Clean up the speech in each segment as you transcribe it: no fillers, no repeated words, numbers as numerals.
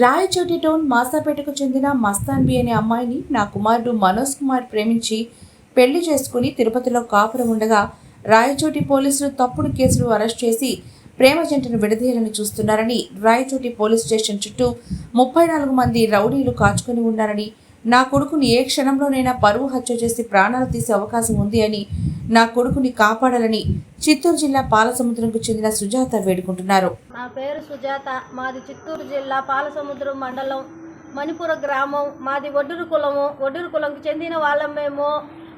Rayachoti town మాసాపేటకు చెందిన Mastan B అనే అమ్మాయిని నా కుమారుడు మనోజ్ కుమార్ ప్రేమించి పెళ్లి చేసుకుని తిరుపతిలో కాపురం ఉండగా రాయచోటి పోలీసులు తప్పుడు కేసులు అరెస్ట్ చేసి ప్రేమ జంటను విడదీయాలని చూస్తున్నారని, రాయచోటి పోలీస్ స్టేషన్ చుట్టూ 34 మంది రౌడీలు కాచుకొని ఉన్నారని, నా కొడుకుని ఏ క్షణంలోనైనా పరువు హత్య చేసి ప్రాణాలు తీసే అవకాశం ఉంది అని, నా కొడుకుని కాపాడాలని చిత్తూరు జిల్లా పాలసముద్రంకు చెందిన సుజాత వేడుకుంటున్నారు. నా పేరు సుజాత. మాది చిత్తూరు జిల్లా పాలసముద్రం మండలం మణిపుర గ్రామం. మాది ఒడ్డూరు కులము. ఒడ్డూరు కులంకి చెందిన వాళ్ళం మేము.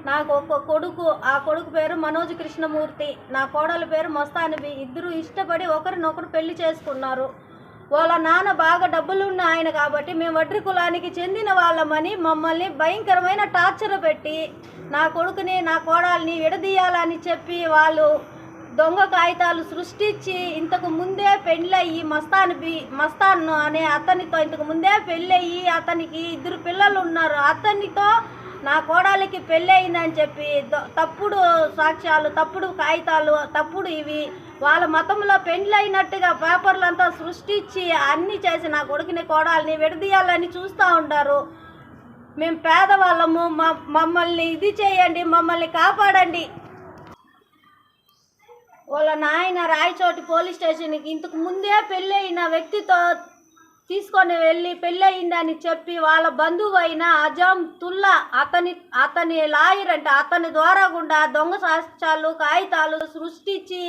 నాకు ఒక కొడుకు, ఆ కొడుకు పేరు మనోజ్ కృష్ణమూర్తి, నా కోడల పేరు మస్తానబి. ఇద్దరు ఇష్టపడి ఒకరినొకరు పెళ్లి చేసుకున్నారు. వాళ్ళ నాన్న బాగా డబ్బులున్న ఆయన కాబట్టి మేము వడ్రి కులానికి చెందిన వాళ్ళమని మమ్మల్ని భయంకరమైన టార్చర్ పెట్టి నా కొడుకుని నా కోడల్ని విడదీయాలని చెప్పి వాళ్ళు దొంగ కాగితాలు సృష్టించి ఇంతకు ముందే పెళ్ళయ్యి మస్తాన్ అనే అతనితో ఇంతకు ముందే పెళ్ళయ్యి అతనికి 2 పిల్లలు ఉన్నారు. అతనితో నా కోడలికి పెళ్ళయిందని చెప్పి తప్పుడు సాక్ష్యాలు, తప్పుడు కాగితాలు, తప్పుడు ఇవి వాళ్ళ మతంలో పెళ్ళైనట్టుగా పేపర్లంతా సృష్టించి అన్నీ చేసి నా కొడుకుని కోడల్ని విడదీయాలని చూస్తూ ఉంటారు. మేము పేదవాళ్ళము, మమ్మల్ని ఇది చేయండి, మమ్మల్ని కాపాడండి. వాళ్ళ నాయన రాయచోటి పోలీస్ స్టేషన్కి ఇంతకు ముందే పెళ్ళయిన వ్యక్తితో తీసుకొని వెళ్ళి పెళ్ళయిందని చెప్పి వాళ్ళ బంధువు అయిన అజాంతుల్లా అతని లాయర్ అంటే అతని ద్వారా గుండా దొంగ సాక్ష్యాలు కాగితాలు సృష్టించి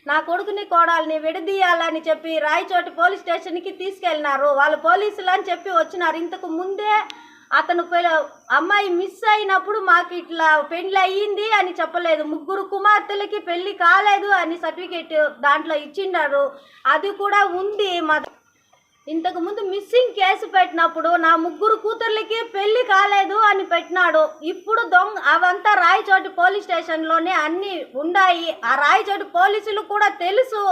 నా కొడుకుని కోడల్ని విడదీయాలని చెప్పి రాయచోటి పోలీస్ స్టేషన్కి తీసుకెళ్ళినారు. వాళ్ళు పోలీసులు అని చెప్పి వచ్చినారు. ఇంతకు ముందే అతను అమ్మాయి మిస్ అయినప్పుడు మాకు ఇట్లా పెళ్ళి అయ్యింది అని చెప్పలేదు. 3 కుమార్తెలకి పెళ్ళి కాలేదు అని సర్టిఫికేట్ దాంట్లో ఇచ్చిండారు. అది కూడా ఉంది. ఇంతకుముందు మిస్సింగ్ కేసు పెట్టినప్పుడు నా 3 కూతుర్లకి పెళ్లి కాలేదు అని పెట్టినాడు. ఇప్పుడు అవంతా రాయచోటి పోలీస్ స్టేషన్లోనే అన్నీ ఉన్నాయి. ఆ రాయచోటి పోలీసులు కూడా తెలుసు,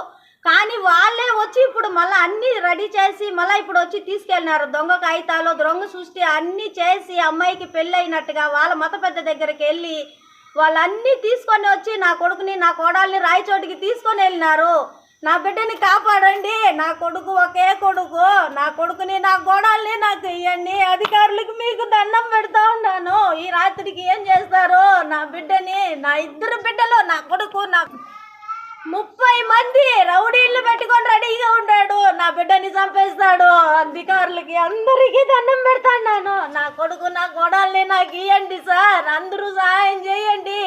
కానీ వాళ్ళే వచ్చి ఇప్పుడు మళ్ళీ అన్నీ రెడీ చేసి మళ్ళీ ఇప్పుడు వచ్చి తీసుకెళ్ళినారు. దొంగ కాగితాలు, దొంగ సృష్టి అన్నీ చేసి అమ్మాయికి పెళ్ళి అయినట్టుగా వాళ్ళ మత పెద్ద దగ్గరికి వెళ్ళి వాళ్ళన్నీ తీసుకొని వచ్చి నా కొడుకుని నా కోడల్ని రాయచోటికి తీసుకొని వెళ్ళినారు. నా బిడ్డని కాపాడండి, నా కొడుకు ఒకే కొడుకు, నా కొడుకుని నా కోడల్ని నాకు ఇవ్వండి. అధికారులకు మీకు దండం పెడతా ఉన్నాను. ఈ రాత్రికి ఏం చేస్తారు? నా బిడ్డని, నా 2 బిడ్డలు, నా కొడుకు, నా 30 మంది రౌడీళ్ళు పెట్టుకొని రెడీగా ఉన్నాడు. నా బిడ్డని చంపేస్తాడు. అధికారులకి అందరికీ దండం పెడతాను. నా కొడుకు నా కోడల్ని నాకు ఇవ్వండి సార్, అందరూ సహాయం చేయండి.